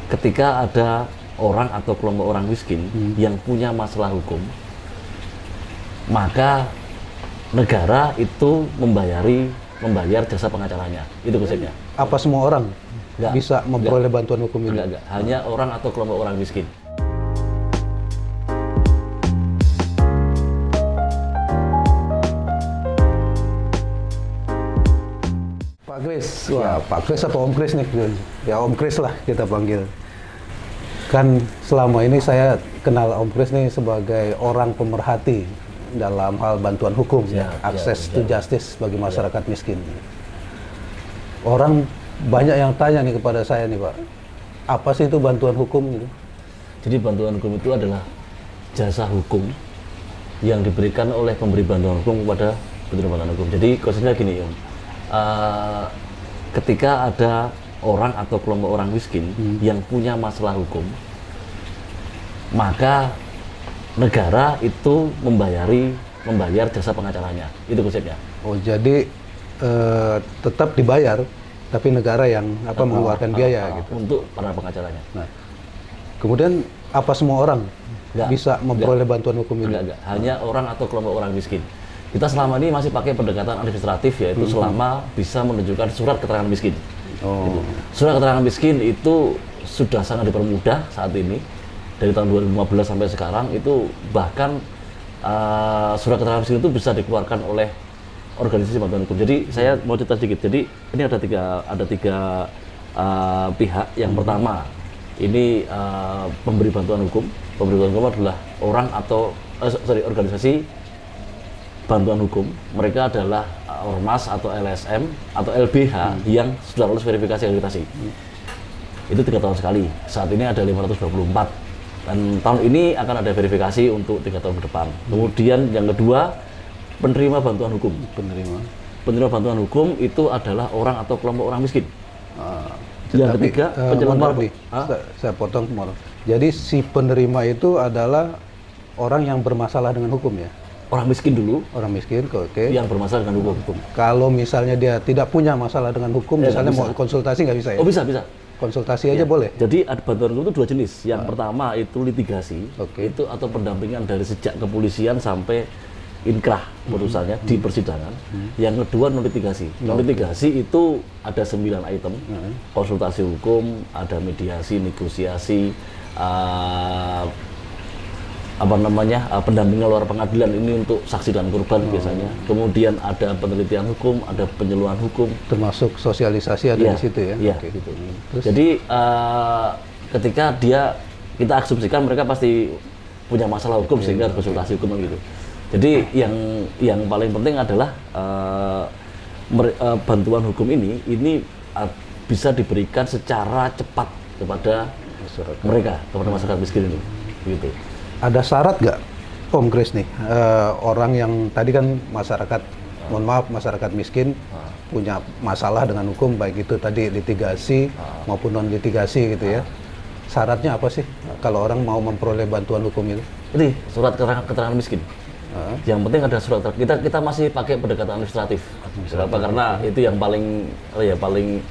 ketika ada orang atau kelompok orang miskin yang punya masalah hukum, maka negara itu membayar jasa pengacaranya. Itu konsepnya. Apa semua orang Enggak, bisa memperoleh bantuan hukum ini? Enggak. Hanya orang atau kelompok orang miskin. Pak Kris, wah Pak Kris apa Om Kris nih? Ya Om Kris lah kita panggil. Kan selama ini saya kenal Om Kris nih sebagai orang pemerhati dalam hal bantuan hukum, akses to justice bagi masyarakat miskin. Orang banyak yang tanya nih kepada saya nih Pak, apa sih itu bantuan hukum gitu? Jadi bantuan hukum itu adalah jasa hukum yang diberikan oleh pemberi bantuan hukum kepada penerima bantuan hukum. Jadi konsepnya gini Om, ketika ada orang atau kelompok orang miskin yang punya masalah hukum, maka negara itu membayar jasa pengacaranya. Itu konsepnya. Oh jadi tetap dibayar, tapi negara yang mengeluarkan biaya gitu untuk para pengacaranya. Nah, kemudian apa semua orang bisa memperoleh bantuan hukum ini? Enggak. Hanya orang atau kelompok orang miskin. Kita selama ini masih pakai pendekatan administratif, yaitu selama bisa menunjukkan surat keterangan miskin. Gitu. Surat keterangan miskin itu sudah sangat dipermudah saat ini. Dari tahun 2015 sampai sekarang itu bahkan surat keterangan miskin itu bisa dikeluarkan oleh organisasi bantuan hukum. Jadi saya mau cerita sedikit. Jadi ini ada tiga pihak. Yang pertama ini pemberi bantuan hukum. Pemberi bantuan hukum adalah orang atau organisasi bantuan hukum. Mereka adalah ormas atau LSM atau LBH yang sudah lulus verifikasi akreditasi. Itu 3 tahun sekali. Saat ini ada 524. Dan tahun ini akan ada verifikasi untuk 3 tahun ke depan. Kemudian yang kedua, penerima bantuan hukum. Penerima bantuan hukum itu adalah orang atau kelompok orang miskin. Yang ketiga, penyelenggara. Saya potong kemarin. Jadi si penerima itu adalah orang yang bermasalah dengan hukum ya? Orang miskin dulu. Orang miskin, oke. Yang bermasalah dengan hukum. Kalau misalnya dia tidak punya masalah dengan hukum, misalnya mau konsultasi nggak bisa ya? Oh bisa. Konsultasi aja boleh? Jadi ada bantuan hukum itu 2 jenis. Yang pertama itu litigasi, itu atau pendampingan dari sejak kepolisian sampai inkrah putusannya di persidangan. Yang kedua non litigasi. Non litigasi itu ada 9 item, konsultasi hukum, ada mediasi, negosiasi, pendampingan luar pengadilan ini untuk saksi dan korban biasanya. Kemudian ada penelitian hukum, ada penyuluhan hukum, termasuk sosialisasi ada di situ ya. Iya. Gitu. Jadi ketika kita asumsikan mereka pasti punya masalah hukum sehingga harus konsultasi hukum gitu. Jadi yang paling penting adalah bantuan hukum ini bisa diberikan secara cepat kepada mereka, kepada masyarakat miskin ini, gitu. Ada syarat nggak, Om Kris nih, orang yang tadi kan masyarakat, mohon maaf masyarakat miskin punya masalah dengan hukum, baik itu tadi litigasi maupun non litigasi gitu ya. Syaratnya apa sih kalau orang mau memperoleh bantuan hukum itu? Ini surat keterangan miskin. Yang penting ada surat. Kita masih pakai pendekatan administratif. Kenapa? Karena itu yang paling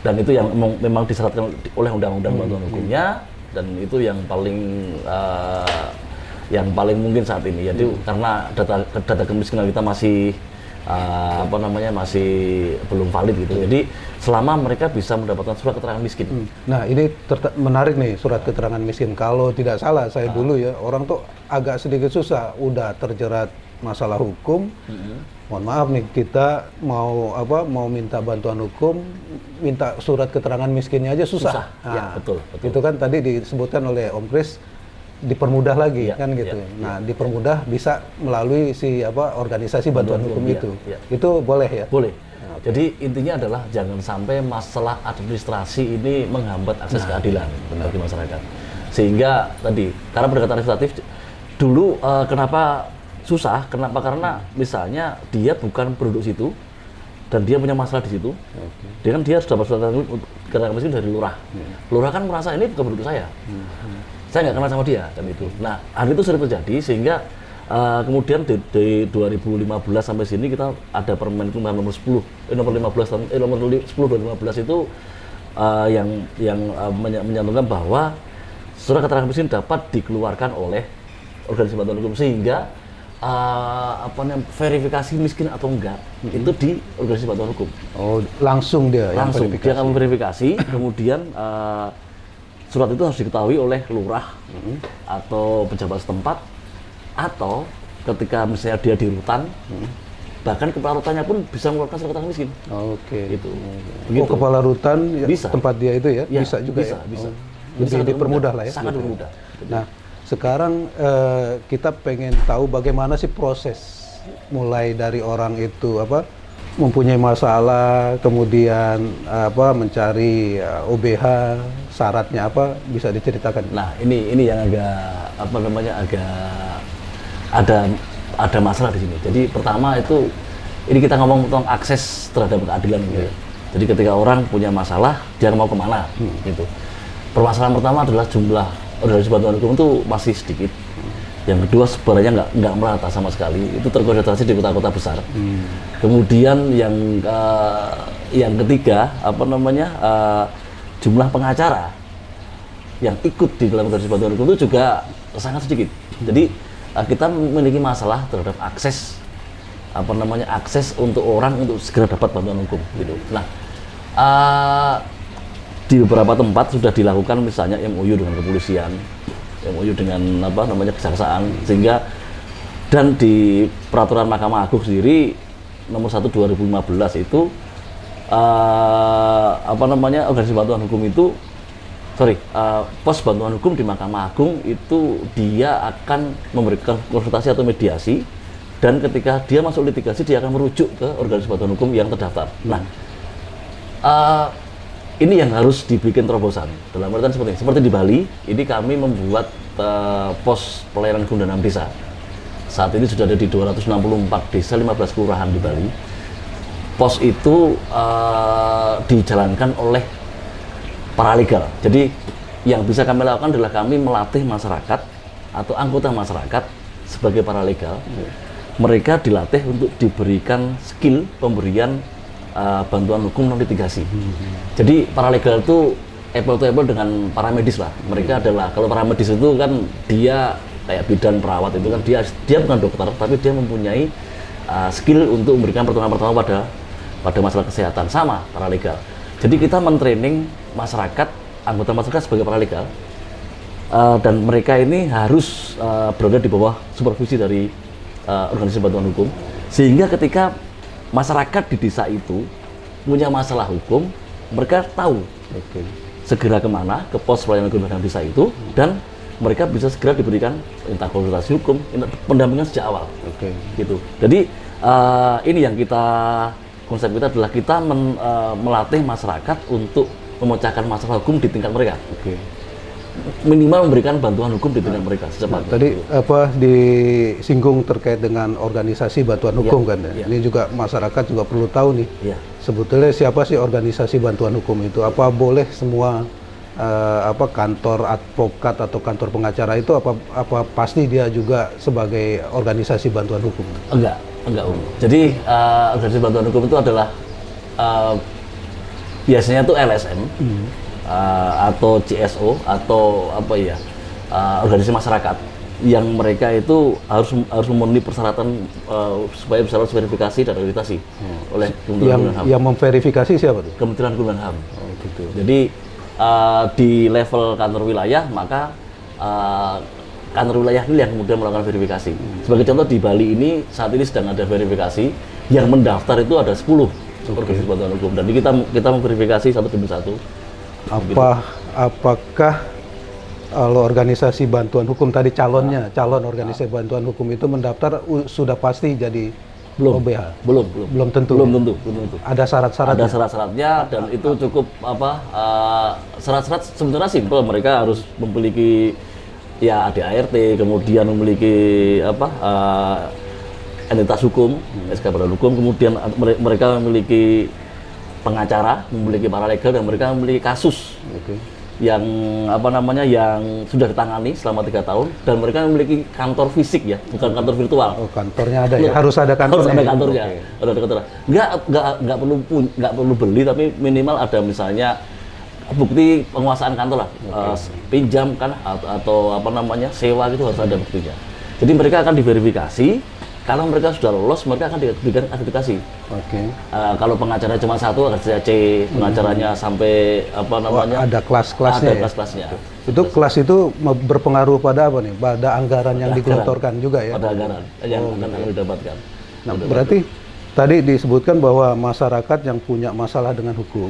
dan itu yang memang disyaratkan oleh undang-undang bantuan hukumnya. Dan itu yang paling mungkin saat ini. Jadi karena data kemiskinan kita masih masih belum valid gitu. Jadi selama mereka bisa mendapatkan surat keterangan miskin. Nah ini menarik nih, surat keterangan miskin. Kalau tidak salah saya dulu ya, orang tuh agak sedikit susah. Udah terjerat masalah hukum. Mohon maaf nih, kita mau minta bantuan hukum, minta surat keterangan miskinnya aja susah. Nah, ya, betul. Itu kan tadi disebutkan oleh Om Kris, dipermudah lagi kan gitu. Nah, dipermudah bisa melalui organisasi bantuan hukum itu. Itu boleh ya? Boleh. Jadi intinya adalah jangan sampai masalah administrasi ini menghambat akses keadilan bagi masyarakat. Sehingga tadi karena pendekatan administratif dulu kenapa susah? Kenapa? Karena misalnya dia bukan penduduk situ dan dia punya masalah di situ. Dia sudah bersurat keterangan miskin dari lurah. Lurah kan merasa ini bukan penduduk saya. Saya nggak kenal sama dia kan itu. Nah, hal itu sering terjadi sehingga kemudian di 2015 sampai sini kita ada Permen Hukum nomor 10 nomor 15 nomor 10 2015 itu menyantumkan bahwa surat keterangan miskin dapat dikeluarkan oleh organisasi bantuan hukum, sehingga verifikasi miskin atau enggak itu di organisasi bantuan hukum. Oh, langsung dia yang Langsung verifikasi. dia akan memverifikasi, kemudian surat itu harus diketahui oleh lurah atau pejabat setempat, atau ketika misalnya dia di rutan, bahkan kepala rutannya pun bisa mengeluarkan surat keterangan miskin. Oke. Gitu. Oh, kepala rutan ya, Bisa. tempat dia itu ya, Ya, bisa juga bisa, ya. bisa. Oh, lebih dipermudah lah ya. Sangat gitu. dipermudah. Nah, sekarang kita pengen tahu bagaimana sih proses mulai dari orang itu mempunyai masalah, kemudian mencari OBH, syaratnya apa, bisa diceritakan? Nah, ini yang agak ada masalah di sini. Jadi pertama itu ini kita ngomong tentang akses terhadap keadilan gitu ya. Jadi ketika orang punya masalah, dia mau kemana gitu. Permasalahan pertama adalah jumlah organisasi bantuan hukum itu masih sedikit. Yang kedua, sebenarnya nggak merata sama sekali. Itu terkonsentrasi di kota-kota besar. Kemudian yang ketiga, jumlah pengacara yang ikut di dalam organisasi bantuan hukum itu juga sangat sedikit. Jadi kita memiliki masalah terhadap akses untuk orang untuk segera dapat bantuan hukum gitu. Nah, di beberapa tempat sudah dilakukan misalnya MOU dengan kepolisian, MOU dengan kejaksaan, sehingga dan di peraturan Mahkamah Agung sendiri nomor 1 2015 itu organisasi bantuan hukum itu pos bantuan hukum di Mahkamah Agung itu dia akan memberikan konsultasi atau mediasi, dan ketika dia masuk litigasi dia akan merujuk ke organisasi bantuan hukum yang terdaftar. Nah, ini yang harus dibikin terobosan. Dalam artian seperti di Bali, ini kami membuat pos pelayanan hukum dan HAM desa. Saat ini sudah ada di 264 desa, 15 kelurahan di Bali. Pos itu dijalankan oleh paralegal. Jadi yang bisa kami lakukan adalah kami melatih masyarakat atau anggota masyarakat sebagai paralegal. Mereka dilatih untuk diberikan skill pemberian bantuan hukum non litigasi. Jadi paralegal itu apple to apple dengan paramedis lah. Mereka adalah, kalau paramedis itu kan dia kayak bidan, perawat itu kan dia bukan dokter, tapi dia mempunyai skill untuk memberikan pertolongan pertama pada masalah kesehatan. Sama paralegal. Jadi kita mentraining masyarakat, anggota masyarakat sebagai paralegal, dan mereka ini harus berada di bawah supervisi dari organisasi bantuan hukum, sehingga ketika masyarakat di desa itu punya masalah hukum, mereka tahu segera kemana, ke pos pelayanan hukum dan desa itu, dan mereka bisa segera diberikan entah konsultasi hukum, entah pendampingan sejak awal. Gitu. Jadi ini yang konsep kita adalah kita melatih masyarakat untuk memecahkan masalah hukum di tingkat mereka. Minimal memberikan bantuan hukum di tingkat mereka secepatnya. Tadi disinggung terkait dengan organisasi bantuan hukum kan ya. Ini juga masyarakat juga perlu tahu nih. Sebetulnya siapa sih organisasi bantuan hukum itu? Apa boleh semua kantor advokat atau kantor pengacara itu apa pasti dia juga sebagai organisasi bantuan hukum? Enggak Om. Jadi organisasi bantuan hukum itu adalah biasanya tuh LSM. Atau CSO atau organisasi masyarakat yang mereka itu harus memenuhi persyaratan supaya bisa lolos verifikasi dan akreditasi oleh Kementerian Hukum dan HAM. Yang memverifikasi siapa tuh? Kementerian Hukum dan HAM. Jadi di level kantor wilayah, maka kantor wilayah ini yang kemudian melakukan verifikasi. Sebagai contoh, di Bali ini saat ini sedang ada verifikasi, yang mendaftar itu ada 10 organisasi bantuan hukum, dan kita memverifikasi satu demi satu. Apakah kalau organisasi bantuan hukum tadi calon organisasi bantuan hukum itu mendaftar sudah pasti jadi OBH? Belum tentu. Ada syarat-syaratnya. Ada syarat-syaratnya, dan itu cukup syarat-syarat sebenarnya simpel. Mereka harus memiliki ADART, kemudian memiliki entitas hukum, SK Badan Hukum, kemudian mereka memiliki pengacara, memiliki paralegal, dan mereka memiliki kasus yang yang sudah ditangani selama 3 tahun, dan mereka memiliki kantor fisik ya, bukan kantor virtual. Kantornya ada ya, harus ada kantornya. Harus ada kantornya. Ada kantornya. Nggak perlu beli, tapi minimal ada misalnya bukti penguasaan kantor lah, pinjam kan atau apa namanya sewa gitu harus ada buktinya. Jadi mereka akan diverifikasi. Kalau mereka sudah lolos, mereka akan diberikan akreditasi. Kalau pengacara cuma satu, akreditasi C, pengacaranya sampai apa namanya? Ada kelas-kelasnya. Ada kelas-kelasnya. Itu kelas itu berpengaruh pada apa nih? Pada anggaran yang digelontorkan juga ya? Pada anggaran yang akan didapatkan. Nah, berarti tadi disebutkan bahwa masyarakat yang punya masalah dengan hukum,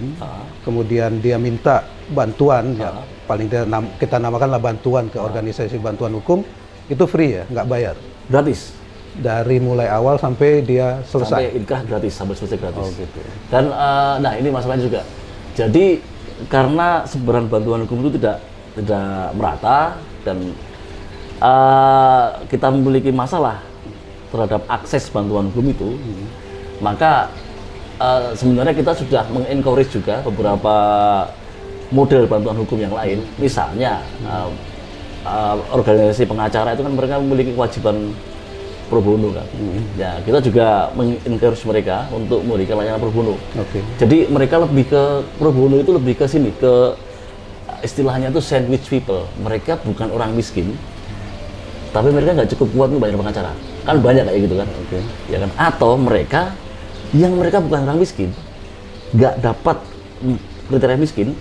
kemudian dia minta bantuan, ya paling tidak kita namakanlah bantuan ke organisasi bantuan hukum, itu free ya, nggak bayar? Gratis. Dari mulai awal sampai dia selesai? Sampai inkrah gratis, sampai selesai gratis. Gitu. Dan nah ini masalahnya juga. Jadi karena sebaran bantuan hukum itu tidak merata dan kita memiliki masalah terhadap akses bantuan hukum itu, maka sebenarnya kita sudah mengencourage juga beberapa model bantuan hukum yang lain. Misalnya organisasi pengacara itu kan mereka memiliki kewajiban pro bono kan. Ya, kita juga mengencourage mereka untuk memberikan layanan pro bono. Jadi mereka lebih ke pro bono itu lebih ke sini, ke istilahnya itu sandwich people. Mereka bukan orang miskin, tapi mereka nggak cukup kuat untuk bayar pengacara. Kan banyak kayak gitu kan. Ya kan? Atau mereka bukan orang miskin, nggak dapat kriteria miskin,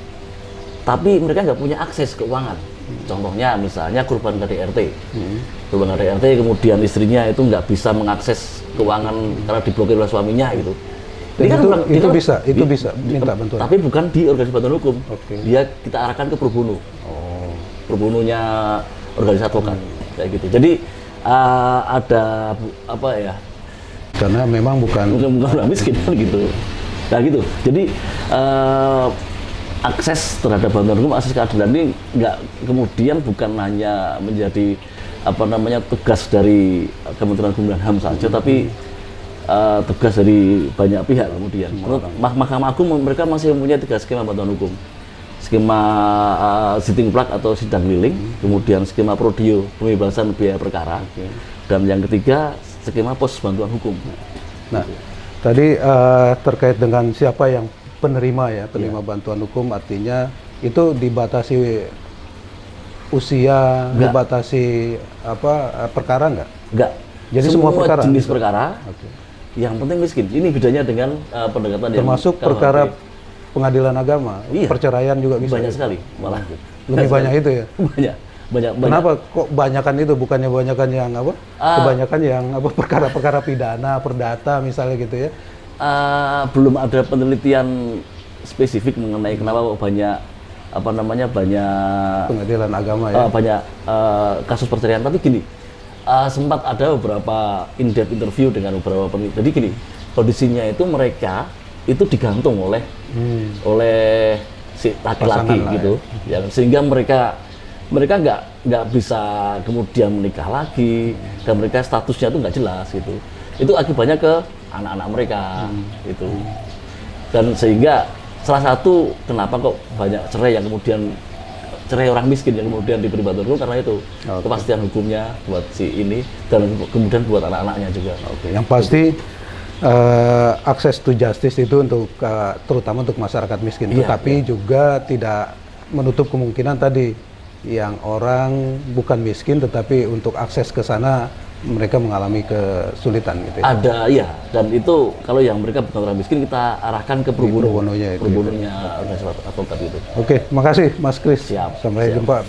tapi mereka nggak punya akses keuangan. Contohnya misalnya korban KDRT. Korban KDRT kemudian istrinya itu nggak bisa mengakses keuangan karena diblokir oleh suaminya gitu. Itu bisa minta bantuan. Tapi bukan di organisasi bantuan hukum. Dia kita arahkan ke pro bono. Pro bononya organisasi advokat kayak gitu. Jadi ada apa ya? Karena memang bukan orang miskin kan gitu. Nah gitu. Jadi akses terhadap bantuan hukum, akses keadilan ini nggak kemudian bukan hanya menjadi apa namanya tugas dari Kementerian Hukum dan HAM saja, tapi tugas dari banyak pihak kemudian. Menurut Mahkamah Agung mereka masih mempunyai 3 skema bantuan hukum. Skema sitting plug atau sidang keliling, kemudian skema prodio pembebasan biaya perkara, dan yang ketiga skema pos bantuan hukum. Nah, tadi terkait dengan siapa yang penerima bantuan hukum, artinya itu dibatasi usia, dibatasi perkara nggak? Jadi semua perkara, jenis perkara. Yang penting miskin. Ini bedanya dengan pendekatan termasuk perkara pengadilan agama, perceraian juga bisa. Banyak sekali, malah lebih banyak itu ya. Banyak. Kenapa kok banyakan itu? Bukannya banyakan yang apa? Kebanyakan yang perkara-perkara pidana, perdata misalnya gitu ya. Belum ada penelitian spesifik mengenai kenapa banyak pengadilan agama ya. Banyak kasus perceraian. Tapi gini, sempat ada beberapa in-depth interview dengan beberapa peneliti. Jadi gini, kondisinya itu mereka itu digantung oleh si laki-laki gitu, ya. Sehingga mereka nggak bisa kemudian menikah lagi, dan mereka statusnya itu nggak jelas gitu. Itu akibatnya ke anak-anak mereka itu. Dan sehingga salah satu kenapa kok banyak cerai yang kemudian cerai orang miskin yang kemudian diberi bantuan hukum karena itu kepastian hukumnya buat si ini dan kemudian buat anak-anaknya juga. Yang pasti akses to justice itu untuk terutama untuk masyarakat miskin, tetapi juga tidak menutup kemungkinan tadi yang orang bukan miskin tetapi untuk akses ke sana mereka mengalami kesulitan gitu ya. Ada ya, dan itu kalau yang mereka bukan orang miskin kita arahkan ke pro bononya organisasi advokat itu. Oke, makasih Mas Kris. Siap. Sampai jumpa.